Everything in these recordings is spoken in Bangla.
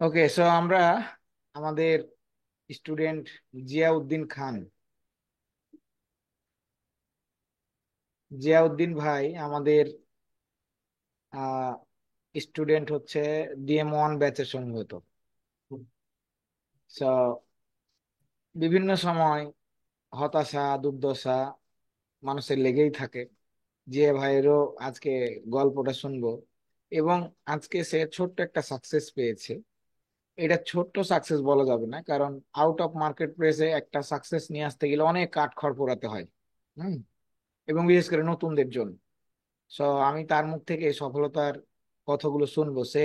ওকে, সো আমরা আমাদের স্টুডেন্ট জিয়াউদ্দিন খান, জিয়াউদ্দিন ভাই আমাদের স্টুডেন্ট হচ্ছে DM1 ব্যাচের সম্ভবত। সো বিভিন্ন সময় হতাশা দুর্দশা মানুষের লেগেই থাকে। জিয়া ভাইয়েরও আজকে গল্পটা শুনবো, এবং আজকে সে ছোট্ট একটা সাকসেস পেয়েছে। এটা ছোট্ট সাকসেস বলা যাবে না, কারণ আউট অফ মার্কেট প্লেসে একটা সাকসেস নিয়ে আসতে গেলে অনেক কাঠখড় পোড়াতে হয়। হুম। এবং বিশেষ করে নতুনদের জন্য। সো আমি তার মুখ থেকে সফলতার কথাগুলো শুনবো। সে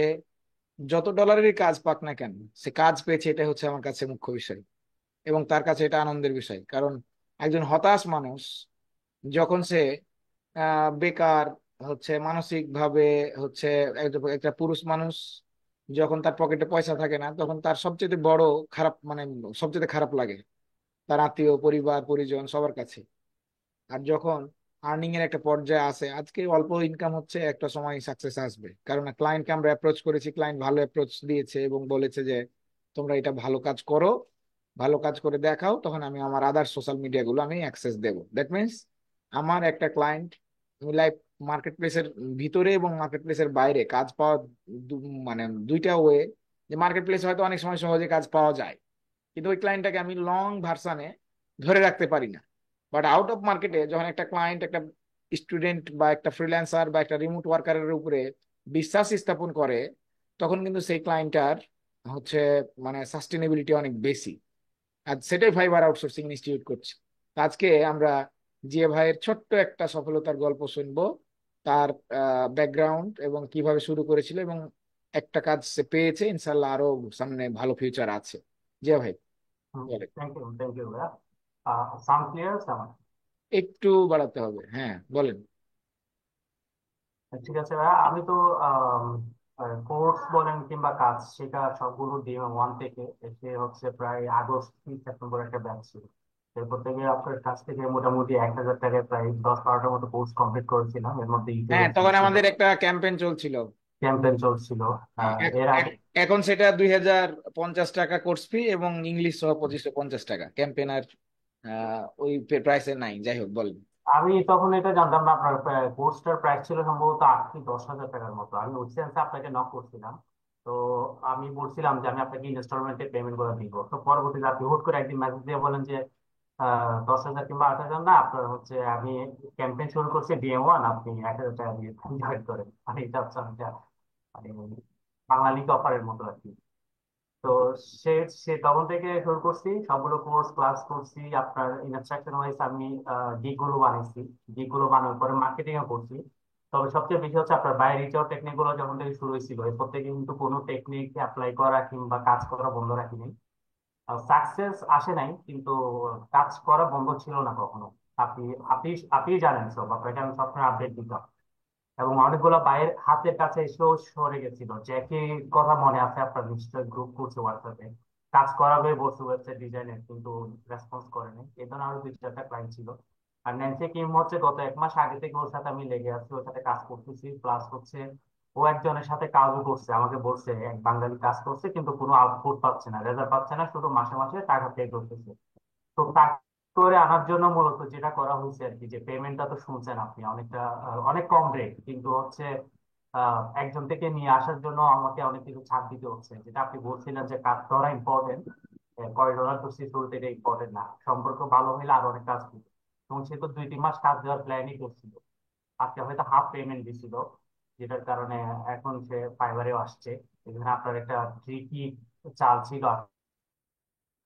যত ডলারেরই কাজ পাক না কেন, সে কাজ পেয়েছে, এটা হচ্ছে আমার কাছে মুখ্য বিষয়। এবং তার কাছে এটা আনন্দের বিষয়, কারণ একজন হতাশ মানুষ যখন সে বেকার হচ্ছে মানসিক ভাবে হচ্ছে, একটা পুরুষ মানুষ যখন তার পকেটে পয়সা থাকে না, তখন তার সবচেয়ে বড় খারাপ মানে সবচেয়ে খারাপ লাগে তার আত্মীয় পরিবার পরিজন সবার কাছে। আর যখন আর্নিং এর একটা পর্যায়ে আসে, আজকে অল্প ইনকাম হচ্ছে, একটা সময় সাকসেস আসবে, কারণ ক্লায়েন্টকে আমরা অ্যাপ্রোচ করেছি, ক্লায়েন্ট ভালো অ্যাপ্রোচ দিয়েছে এবং বলেছে যে তোমরা এটা ভালো কাজ করো, ভালো কাজ করে দেখাও, তখন আমি আমার আদার সোশ্যাল মিডিয়া গুলো আমি অ্যাক্সেস দেবো। দ্যাট মিনস আমার একটা ক্লায়েন্ট, আমি লাইভ মার্কেট প্লেসের ভিতরে এবং মার্কেট প্লেসের বাইরে কাজ পাওয়া মানে দুইটা ওয়ে। যে মার্কেট প্লেসে হয়তো অনেক সময় সহজে কাজ পাওয়া যায়, কিন্তু ওই ক্লায়েন্টটাকে আমি লং ভার্সানে ধরে রাখতে পারি না। বাট আউট অফ মার্কেটে যখন একটা ক্লায়েন্ট একটা স্টুডেন্ট বা একটা ফ্রিল্যান্সার বা একটা রিমোট ওয়ার্কারের উপরে বিশ্বাস স্থাপন করে, তখন কিন্তু সেই ক্লায়েন্টটার হচ্ছে মানে সাস্টেনেবিলিটি অনেক বেশি। আর সেটাই ফাইবার আউটসোর্সিং ইনস্টিটিউট করছে। তো আজকে আমরা জিএ ভাইয়ের ছোট্ট একটা সফলতার গল্প শুনবো, তার ব্যাকগ্রাউন্ড এবং কিভাবে শুরু করেছিল, এবং একটা কাজ সে পেয়েছে, ইনশাল্লাহ আরো সামনে ভালো ফিউচার আছে। জিয়া ভাই বলেন। থ্যাংক ইউ ভাইয়া। সাউন্ড ক্লিয়ার আছে আমার? একটু বাড়াতে হবে, হ্যাঁ বলেন। ঠিক আছে ভাইয়া, আমি তো কোর্স বলেন কিংবা কাজ শেখা সবগুলো দিয়ে ওয়ান থেকে এসে হচ্ছে প্রায় আগস্ট কি সেপ্টেম্বর একটা ব্যাচ ছিল। এরপর থেকে আপনার কাছ থেকে মোটামুটি 1,000 টাকায় প্রায় 10-12টার মতো কোর্স কমপ্লিট করেছিলাম, এর মধ্যে হ্যাঁ, ইটিএস তখন ছিল, আমাদের একটা ক্যাম্পেইন চলছিল। ক্যাম্পেইন চলছিল। হ্যাঁ, এর আগে এখন সেটা 2,050 টাকা কোর্স ফি এবং ইংলিশ সহ 2,550 টাকা ক্যাম্পেইনার। ওই প্রাইসে নাই, যাই হোক বলেন। আমি তখন এটা জানতাম না, আপনার কোর্সটার প্রাইস ছিল সম্ভবত 8 কি 10 হাজার টাকার মতো। আমি ওই সেন্সে আপনাকে নক করছিলাম। তো আমি বলছিলাম যে আমি আপনাকে ইনস্টলমেন্টে পেমেন্ট করে দিব। তো পরবর্তীতে আপনি হুট করে একদিন মেসেজ দিয়ে বলেন যে 10,000 কিংবা 8,000 না, আপনার হচ্ছে আমি ক্যাম্পেইন শুরু করছি DM1, আপনি 1,000 টাকা দিয়ে জয়েন করেন। মানে এটা হচ্ছে আমি মানে বাঙালিকে অফারের মতো আর কি। তো সে সে তখন থেকে শুরু করছি, সবগুলো কোর্স ক্লাস করছি। আপনার ইনস্ট্রাকশন ওয়াইজ আমি গিগ গুলো বানাইছি। গিগ গুলো বানানোর পরে মার্কেটিং ও করছি। তবে সবচেয়ে বেশি হচ্ছে আপনার বাইরে রিচ আউট টেকনিক গুলো যখন থেকে শুরু হয়েছিল, এরপর থেকে কিন্তু কোনো টেকনিক অ্যাপ্লাই করা কিংবা কাজ করা বন্ধ রাখিনি। সাকসেস আসে নাই, কিন্তু কাজ করা বন্ধ ছিল না কখনো। আপনি আপনি আপনি জানেন সব, আপনাকে আমি সবসময় আপডেট দিতাম। এবং অনেকগুলো বাইরের হাতের কাছে এসেও সরে গেছিল, যে একই কথা মনে আছে আপনার, নিশ্চয় গ্রুপ করছে হোয়াটসঅ্যাপে, কাজ করাবে বলছে ওয়েবসাইট ডিজাইনের, কিন্তু রেসপন্স করেনি। এই ধরনের আরো 2-4টা ক্লায়েন্ট ছিল। আর ন্যান্সি কিম হচ্ছে গত 1 মাস আগে থেকে ওর সাথে আমি লেগে আছি, ওর সাথে কাজ করতেছি, প্লাস হচ্ছে ও একজনের সাথে কাজও করছে, আমাকে বলছে এক বাঙালি কাজ করছে কিন্তু কোনো আউটপুট পাচ্ছে না, রেজাল্ট পাচ্ছে না, শুধু মাসে মাসে টাকা পে করতেছে। তো তাকে করে আনার জন্য মূলত যেটা করা হয়েছে আর কি, যে পেমেন্টটা তো শুনছেন আপনি, অনেকটা অনেক কম রেট, কিন্তু হচ্ছে একজন থেকে নিয়ে আসার জন্য আমাকে অনেক কিছু ছাড় দিতে হচ্ছে। যেটা আপনি বলছিলেন যে কাজ করা ইম্পর্টেন্ট, কয় ডলার তো সে শুরু থেকে ইম্পর্টেন্ট না, সম্পর্ক ভালো হলে আরো অনেক কাজ করবে। এবং সে তো 2-3 মাস কাজ দেওয়ার প্ল্যানই করছিল। আজকে হয়তো হাফ পেমেন্ট দিছিল, যেটার কারণে এখন সে ফাইবারেও আসছে। এখানে আপনার একটা ট্রিকি চাল ছিল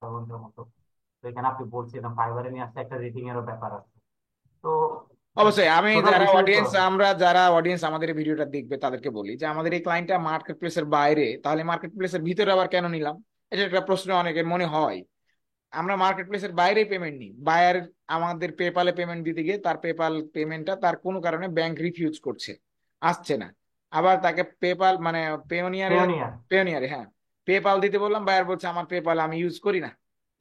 আপনার মতো। তো এখানে আপনি বলছিলেন ফাইবারে নিয়ে আসতে একটা রেটিং এরও ব্যাপার আছে। তো অবশ্যই আমি টোটাল যারা বিষয় তো অডিয়েন্স, আমরা যারা অডিয়েন্স আমাদের এই ভিডিওটা দেখবে তাদেরকে বলি যে আমাদের এই ক্লায়েন্টটা মার্কেট প্লেসের বাইরে, তাহলে মার্কেট প্লেসের ভিতরে আবার কেন নিলাম? এটা একটা প্রশ্ন অনেকের মনে হয়। আমরা মার্কেট প্লেসের বাইরে পেমেন্ট নিই, বায়ার আমাদের পেপালে পেমেন্ট দিতে গিয়ে তার পেপাল পেমেন্টটা তার কোনো কারণে ব্যাংক রিফিউজ করছে, আসছে না। আবার তাকে পেপাল মানে পেওনিয়ারে, পেওনিয়ার। পেওনিয়ারে হ্যাঁ, পেপাল দিতে বললাম, বায়ার বলছে আমার পেপাল আমি ইউজ করি না।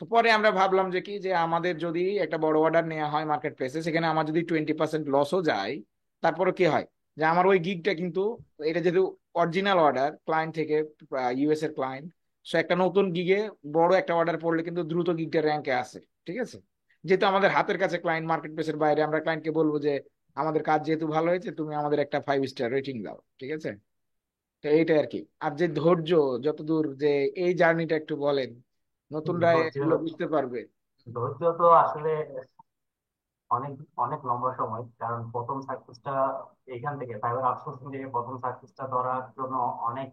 তো পরে আমরা ভাবলাম যে কি, যে আমাদের যদি একটা বড় অর্ডার নেওয়া হয় মার্কেট প্লেসে, সেখানে আমার যদি 20% লসও যায়, তারপরে কি হয়, যে আমার ওই গিগটা কিন্তু, এটা যেহেতু অরিজিনাল অর্ডার ক্লায়েন্ট থেকে, ইউএস এর ক্লায়েন্ট, সো একটা নতুন গিগে বড় একটা অর্ডার পড়লে কিন্তু দ্রুত গিগটা র্যাঙ্কে আসে, ঠিক আছে? যেহেতু আমাদের হাতের কাছে ক্লায়েন্ট, মার্কেট প্লেসের বাইরে, আমরা ক্লায়েন্টকে বলবো যে আমাদের কাজ যেহেতু ভালো হয়েছে, তুমি আমাদের একটা 5 স্টার রেটিং দাও, ঠিক আছে? তো এইটাই আর কি। আর যে ধৈর্য, যতদূর যে এই জার্নিটা একটু বলেন, নতুনরা ধৈর্য এগুলো বুঝতে পারবে। ধৈর্য তো আসলে অনেক অনেক লম্বা সময়, কারণ প্রথম সাকসেসটা এইখান থেকে ফাইবার আউটসোর্সিং থেকে প্রথম সাকসেসটা ধরার জন্য অনেক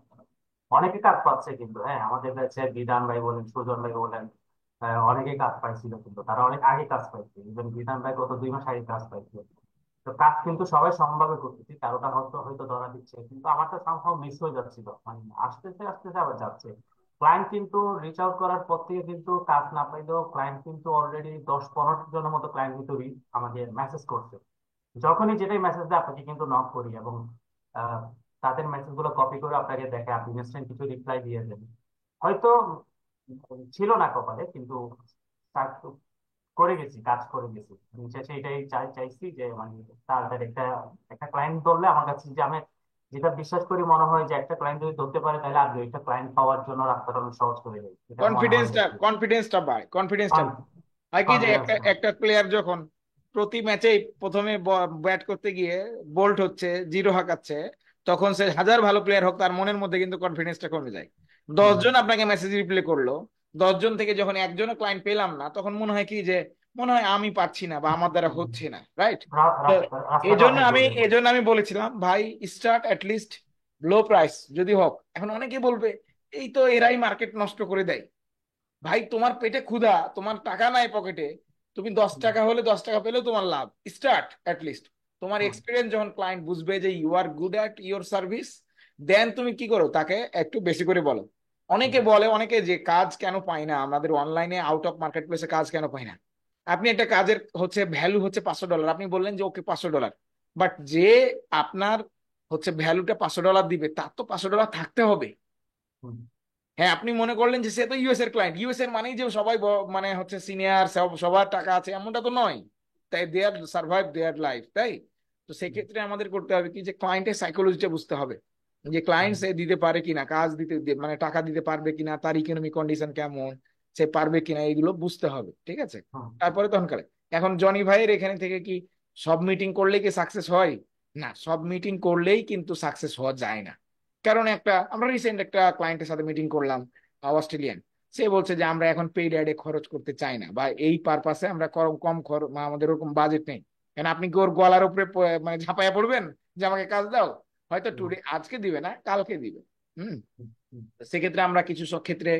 অনেকে কাজ পাচ্ছে কিন্তু। হ্যাঁ, আমাদের কাছে বিধান ভাই বলেন, সুজন ভাই বলেন, অনেকে কাজ পাইছিল, কিন্তু তারা অনেক আগে কাজ পাইছে। ইভেন বিধান ভাই গত 2 মাস আগে কাজ পাইছিল। তো কাজ কিন্তু সবাই সমানভাবে করতেছি, কারোটা হয়তো হয়তো ধরা দিচ্ছে, কিন্তু আমারটা সামহাও মিস হয়ে যাচ্ছিল, মানে আসতেছে আসতেছে আবার যাচ্ছে। ক্লায়েন্ট কিন্তু রিচ আউট করার পর থেকে কিন্তু কাজ না পাইলেও ক্লায়েন্ট কিন্তু অলরেডি 10-15 জনের মতো ক্লায়েন্ট কিন্তু আমাকে মেসেজ করছে। যখনই যেটাই মেসেজ দেয় আপনাকে কিন্তু নক করি, এবং আহ, তাদের মেসেজ গুলো কপি করে আপনাকে দেখে আপনি ইনস্ট্যান্ট কিছু রিপ্লাই দিয়ে দেন। হয়তো ছিল না কপালে, কিন্তু করে গেছি, কাজ করে গেছি। দিন শেষে এটাই চাইছি যে মানে তাড়াতাড়ি একটা একটা ক্লায়েন্ট ধরলে আমার কাছে, যে আমি যেটা বিশ্বাস করি, মনে হয় যে একটা ক্লায়েন্ট যদি ধরতে পারে তাহলে আর দুইটা ক্লায়েন্ট পাওয়ার জন্য রাস্তাটা অনেক সহজ করে যায়, এটা মনে হয় আর কনফিডেন্সটা কি। কনফিডেন্সটা বাড়ে, কনফিডেন্সটা হয় কি যে কনফিডেন্স। একটা একটা প্লেয়ার যখন প্রতি ম্যাচেই প্রথমে ব্যাট করতে গিয়ে বোল্ট হচ্ছে, জিরো হাঁকাচ্ছে, তখন সে হাজার ভালো প্লেয়ার হোক, তার মনের মধ্যে কিন্তু কনফিডেন্সটা কমে যায়। 10 জন আপনাকে মেসেজ রিপ্লাই করলো, 10 জন থেকে যখন একজনও ক্লায়েন্ট পেলাম না, তখন মনে হয় কি যে মনে হয় আমি পারছি না বা আমার দ্বারা হচ্ছে না, রাইট? তো রাস্তাটা অনেক দূরে। এই জন্য আমি বলেছিলাম ভাই, স্টার্ট লিস্ট লো প্রাইস যদি হোক। এখন অনেকে বলবে এই তো এরাই মার্কেট নষ্ট করে দেয়। ভাই তোমার পেটে ক্ষুধা, তোমার টাকা নাই পকেটে, তুমি 10 টাকা হলে 10 টাকা পেলেও তোমার লাভ। Start list. তোমার এক্সপিরিয়েন্স যখন ক্লায়েন্ট বুঝবে যে you are good at your service, then তুমি কি করো, তাকে একটু বেশি করে বলো। অনেকে বলে, অনেকে যে কাজ কেন পাই না আমাদের অনলাইনে, আউট অফ মার্কেট প্লেসে কাজ কেন পাই না। আপনি একটা কাজের হচ্ছে ভ্যালু হচ্ছে $500, আপনি বললেন যে ওকে $500, বাট যে আপনার হচ্ছে ভ্যালুটা $500 দিবে, তার তো $500 থাকতে হবে। হ্যাঁ, আপনি মনে করলেন যে সে তো ইউএস এর ক্লায়েন্ট, ইউএস এর মানেই যে সবাই মানে হচ্ছে সিনিয়র, সবার টাকা আছে এমনটা তো নয়। তাই দে আর সার্ভাইভ দেয়ার লাইফ, তাই। তো সেক্ষেত্রে আমাদের করতে হবে কি, যে ক্লায়েন্টের সাইকোলজিটা বুঝতে হবে, যে ক্লায়েন্ট সে দিতে পারে কিনা, কাজ মানে টাকা দিতে পারবে কিনা, তার ইকোনমিক কন্ডিশন কেমন, সে পারবে কিনা, এগুলো বুঝতে হবে, ঠিক আছে? তারপরে তখন করে। এখন জনি ভাইয়ের এখানে থেকে কি সব মিটিং করলেই কি সাকসেস হয়? না, সব মিটিং করলেই কিন্তু সাকসেস হওয়া যায় না। কারণ আমরা রিসেন্ট একটা ক্লায়েন্টের সাথে মিটিং করলাম, অস্ট্রেলিয়ান। সে বলছে যে আমরা এখন পেইড অ্যাডে খরচ করতে চাই না, বা এই পারপাসে আমরা কম খরচ, আমাদের ওরকম বাজেট নেই। কেন আপনি কি ওর গলার উপরে মানে ঝাঁপাইয়া পড়বেন যে আমাকে কাজ দাও? হয়তো টুডে আজকে দিবে না, কালকে দিবে। হুম। তো সেক্ষেত্রে আমরা কিছু সব ক্ষেত্রে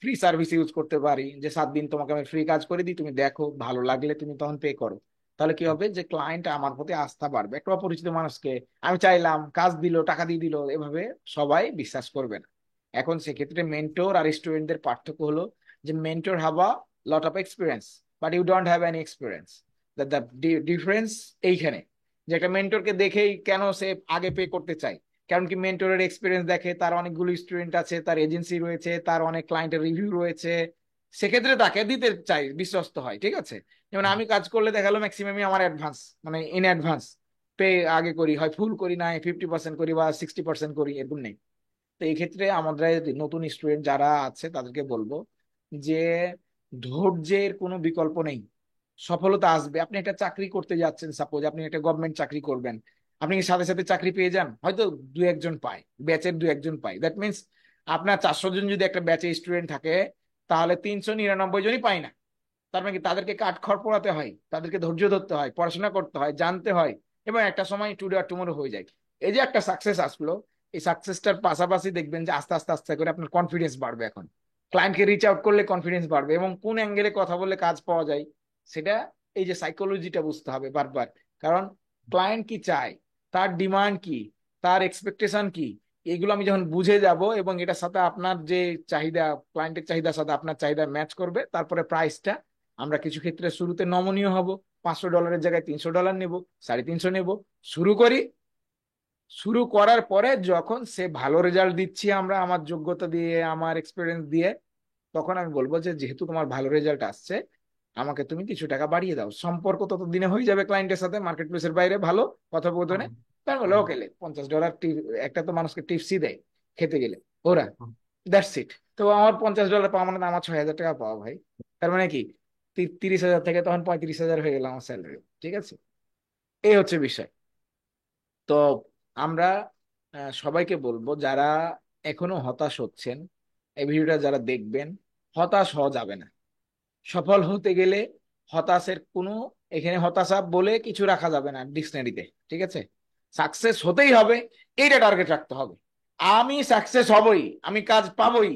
ফ্রি সার্ভিস ইউজ করতে পারি, যে 7 দিন তোমাকে আমি ফ্রি কাজ করে দিই, তুমি দেখো, ভালো লাগলে তুমি তখন পে করো। তাহলে কি হবে, যে ক্লায়েন্ট আমার প্রতি আস্থা বাড়বে। একটা অপরিচিত মানুষকে আমি চাইলাম, কাজ দিল, টাকা দিয়ে দিল, এভাবে সবাই বিশ্বাস করবে না। এখন সেক্ষেত্রে মেন্টর আর স্টুডেন্টদের পার্থক্য হলো যে mentor have a lot of experience, but you don't have any experience. The difference এইখানে, যে একটা মেন্টরকে দেখেই কেন সে আগে পে করতে চায়, কারণ কি মেন্টরের এক্সপিরিয়েন্স দেখে, তার অনেকগুলো স্টুডেন্ট আছে, তার এজেন্সি রয়েছে, তার অনেক ক্লায়েন্টের রিভিউ রয়েছে, সেক্ষেত্রে তাকে দিতে চাই, বিশ্বস্ত হয়, ঠিক আছে? যেমন আমি কাজ করলে দেখালো ম্যাক্সিমামই আমার অ্যাডভান্স, মানে ইন অ্যাডভান্স পে আগে করি, হয় ফুল করি, না 50% করি বা 60% করি, এরকম নেই। তো এই ক্ষেত্রে আমাদের নতুন স্টুডেন্ট যারা আছে তাদেরকে বলবো যে ধৈর্যের কোনো বিকল্প নেই, সফলতা আসবে। আপনি একটা চাকরি করতে যাচ্ছেন, সাপোজ আপনি একটা গভর্নমেন্ট চাকরি করবেন, আপনি কি সাথে সাথে চাকরি পেয়ে যান? হয়তো দু একজন পায়, ব্যাচের দু একজন পায়, দ্যাট মিনস আপনার 400 জন যদি একটা ব্যাচে স্টুডেন্ট থাকে, তাহলে 399 জনই পায় না। তার মানে কি, তাদেরকে কাঠখড় পোড়াতে হয়, তাদেরকে ধৈর্য ধরতে হয়, পড়াশোনা করতে হয়, জানতে হয়, এবং একটা সময় টুডে আর টুমোরো হয়ে যায়। এই যে একটা সাকসেস আসলো, এই সাকসেসটার পাশাপাশি দেখবেন যে আস্তে আস্তে আস্তে করে আপনার কনফিডেন্স বাড়বে। এখন ক্লায়েন্টকে রিচ আউট করলে কনফিডেন্স বাড়বে, এবং কোন অ্যাঙ্গেলে কথা বললে কাজ পাওয়া যায় সেটা, এই যে সাইকোলজিটা বুঝতে হবে বারবার। কারণ ক্লায়েন্ট কি চায়, তার ডিমান্ড কি, তার এক্সপেকটেশন কি, এগুলো আমি যখন বুঝে যাব, এবং এটার সাথে আপনার যে চাহিদা, ক্লায়েন্টের চাহিদার সাথে আপনার চাহিদা ম্যাচ করবে, তারপরে প্রাইসটা আমরা কিছু ক্ষেত্রে শুরুতে নমনীয় হব, $500 জায়গায় $300 নেব, 350 নেব, শুরু করি। শুরু করার পরে যখন সে ভালো রেজাল্ট দিচ্ছি আমরা, আমার যোগ্যতা দিয়ে, আমার এক্সপিরিয়েন্স দিয়ে, তখন আমি বলবো যে যেহেতু তোমার ভালো রেজাল্ট আসছে, আমাকে তুমি কিছু টাকা বাড়িয়ে দাও। সম্পর্ক তত দিনে হয়ে যাবে ক্লায়েন্টের সাথে, মার্কেট প্লেসের বাইরে ভালো কথোপকথনে। তার বলে ওকে $50, একটা তো মানুষকে টিপসই দেয় খেতে গেলে ওরা, দ্যাটস ইট। তো আমার $50 পাওয়া মানে তো আমার $6,000 পাওয়া ভাই। তার মানে কি 30,000 থেকে তখন 35,000 হয়ে গেল আমার স্যালারি। ঠিক আছে, এই হচ্ছে বিষয়। তো আমরা সবাইকে বলবো যারা এখনো হতাশ হচ্ছেন, এই ভিডিওটা যারা দেখবেন, হতাশ হওয়া যাবে না। সফল হতে গেলে হতাশের কোনো, এখানে হতাশা বলে কিছু রাখা যাবে না ডিকশনারিতে। ঠিক আছে, সাকসেস হতেই হবে, এইটা টার্গেট রাখতে হবে। আমি সাকসেস হবই, আমি কাজ পাবই,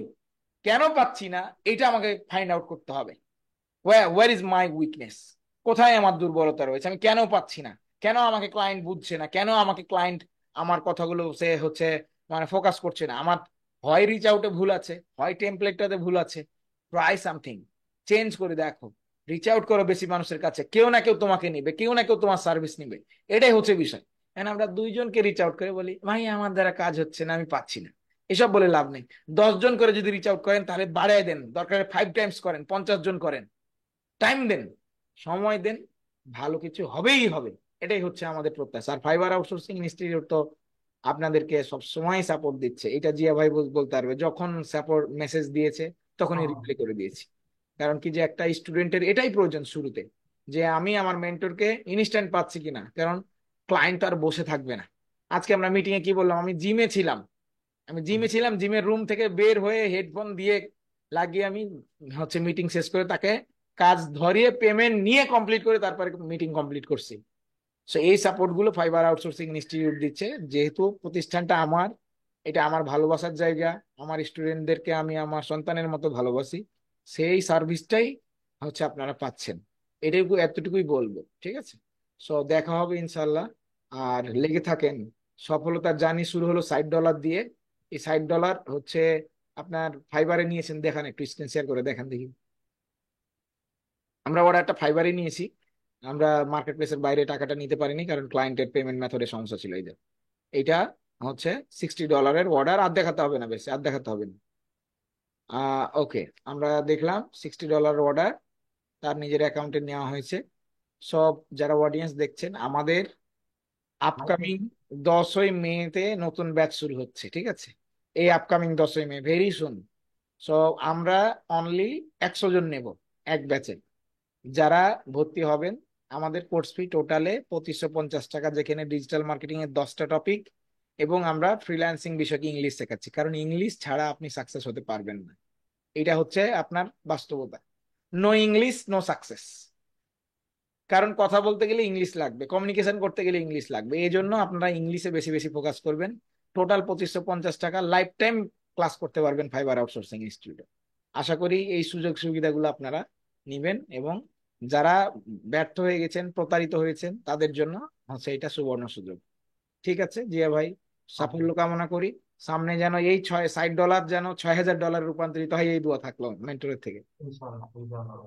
কেন পাচ্ছি না এটা আমাকে ফাইন্ড আউট করতে হবে। ওয়ার ইজ মাই উইকনেস, কোথায় আমার দুর্বলতা রয়েছে, আমি কেন পাচ্ছি না, কেন আমাকে ক্লায়েন্ট বুঝছে না, কেন আমাকে ক্লায়েন্ট আমার কথাগুলো সে হচ্ছে মানে ফোকাস করছে না। আমার হয় রিচ আউটে ভুল আছে, হয় টেমপ্লেটটাতে ভুল আছে। ট্রাই সামথিং, চেঞ্জ করে দেখো, রিচ আউট করো বেশি মানুষের কাছে, কেউ না কেউ তোমাকে নিবে, কেউ না কেউ তোমার সার্ভিস নিবে। এটাই হচ্ছে বিষয়। এখন আমরা 2জনকে রিচ আউট করে বলি ভাই আমার দ্বারা কাজ হচ্ছে না, আমি পাচ্ছি না, এসব বলে লাভ নেই। 10জন করে যদি রিচ আউট করেন তাহলে বাড়ায় দেন, দরকার 5 টাইমস করেন, 50জন করেন, টাইম দেন, সময় দেন, ভালো কিছু হবেই হবে। এটাই হচ্ছে আমাদের প্রত্যাশা। আর ফাইবার আউটসোর্সিং ইনস্টিটিউট তো আপনাদেরকে সব সময় সাপোর্ট দিচ্ছে, এটা জিয়া ভাই বলতে পারবে, যখন সাপোর্ট মেসেজ দিয়েছে তখনই হ্যাঁ, রিপ্লাই করে দিয়েছি। কারণ কি যে একটা স্টুডেন্টের এটাই প্রয়োজন শুরুতে, যে আমি আমার মেন্টরকে ইনস্ট্যান্ট পাচ্ছি কিনা, কারণ ক্লায়েন্ট আর বসে থাকবে না। আজকে আমরা মিটিং এ কি বললাম, আমি জিমে ছিলাম, জিমের রুম থেকে বের হয়ে হেডফোন দিয়ে লাগিয়ে আমি হচ্ছে মিটিং শেষ করে তাকে কাজ ধরিয়ে পেমেন্ট নিয়ে কমপ্লিট করে তারপরে মিটিং কমপ্লিট করছি। সো এই সাপোর্ট গুলো ফাইবার আউটসোর্সিং ইনস্টিটিউট দিচ্ছে। যেহেতু প্রতিষ্ঠানটা আমার, এটা আমার ভালোবাসার জায়গা, আমার স্টুডেন্টদেরকে আমি আমার সন্তানের মতো ভালোবাসি, সেই সার্ভিসটাই হচ্ছে আপনারা পাচ্ছেন। এটুকু এতটুকুই বলবো, ঠিক আছে। সো দেখা হবে ইনশাল্লাহ। আর লেগে থাকেন, সফলতার জার্নি শুরু হলো $60 দিয়ে। এই $60 হচ্ছে আপনার ফাইবারে নিয়েছেন, দেখান একটু স্ক্রিন শেয়ার করে দেখান দেখি। আমরা অর্ডারটা ফাইবারে নিয়েছি, আমরা মার্কেট প্লেসের বাইরে টাকাটা নিতে পারিনি কারণ ক্লায়েন্টের পেমেন্ট মেথডের সমস্যা ছিল। এই যে এইটা হচ্ছে $60 অর্ডার, আর দেখাতে হবে না, বেশি আর দেখাতে হবে না। ওকে, আমরা দেখলাম $60 অর্ডার তার নিজের অ্যাকাউন্টে নেওয়া হয়েছে। সব যারা অডিয়েন্স দেখছেন, আমাদের আপকামিং 10ই মেতে নতুন ব্যাচ শুরু হচ্ছে, ঠিক আছে। এই আপকামিং 10ই মে, ভেরি সুন। সো আমরা অনলি 100 জন নেব এক ব্যাচে। যারা ভর্তি হবেন, আমাদের কোর্স ফি টোটালে $2,550, যেখানে ডিজিটাল মার্কেটিং এর 10টা টপিক এবং আমরা ফ্রিল্যান্সিং বিষয়কে ইংলিশ শেখাচ্ছি, কারণ ইংলিশ ছাড়া আপনি সাকসেস হতে পারবেন না। এটা হচ্ছে আপনার বাস্তবতা। No English no success. কারণ কথা বলতে গেলে ইংলিশ লাগবে, কমিউনিকেশন করতে গেলে ইংলিশ লাগবে, এই জন্য আপনারা ইংলিশে বেশি বেশি ফোকাস করবেন। টোটাল $2,550 লাইফ টাইম ক্লাস করতে পারবেন ফাইবার আউটসোর্সিং ইনস্টিটিউটে। আশা করি এই সুযোগ সুবিধাগুলো আপনারা নিবেন, এবং যারা ব্যর্থ হয়ে গেছেন, প্রতারিত হয়েছেন, তাদের জন্য হচ্ছে এটা সুবর্ণ সুযোগ। ঠিক আছে জিয়া ভাই, সাফল্য কামনা করি। সামনে যেন এই $60 যেন $6,000 রূপান্তরিত হয়, এই দোয়া থাকলো মেন্টরের থেকে। ইনশাল্লাহ ইনশাল্লাহ।